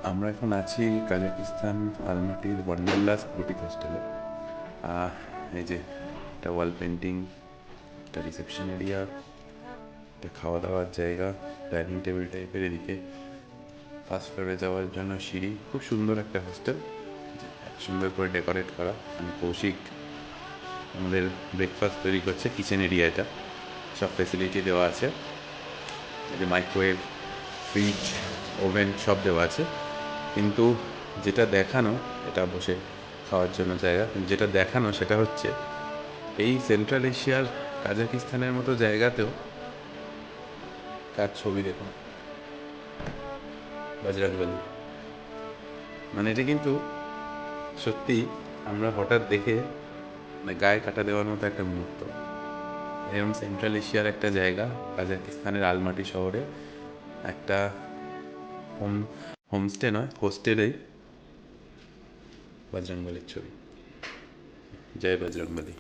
আমরা এখন আছি কাজাকিস্তান আলমাটির ওয়ান্ডারলাস বুটিক হোস্টেলে। এই যে একটা ওয়াল পেন্টিং, একটা রিসেপশন এরিয়া, একটা খাওয়া দাওয়ার জায়গা, ডাইনিং টেবিল টাইপের, এদিকে ফার্স্ট ফ্লোরে যাওয়ার জন্য সিঁড়ি। খুব সুন্দর একটা হোস্টেল, সুন্দর করে ডেকোরেট করা। কৌশিক আমাদের ব্রেকফাস্ট তৈরি করছে। কিচেন এরিয়া এটা, সব ফেসিলিটি দেওয়া আছে। এই যে মাইক্রোওয়েভ, ফ্রিজ, ওভেন সব দেওয়া আছে। কিন্তু যেটা দেখানো, এটা বসে খাওয়ার জন্য জায়গা, যেটা দেখানো সেটা হচ্ছে এই সেন্ট্রাল এশিয়ার কাজাকিস্তানের মতো জায়গাতেও তার ছবি দেখুন, বজরং বলি। মানে এটা কিন্তু সত্যি আমরা হঠাৎ দেখে গায়ে কাটা দেওয়ার মতো একটা মুহূর্ত। এরকম সেন্ট্রাল এশিয়ার একটা জায়গা, কাজাকিস্তানের আলমাটি শহরে একটা হোমস্টে নয়, হোস্টেলেই বজরং বলির ছবি। জয় বজরং বলি।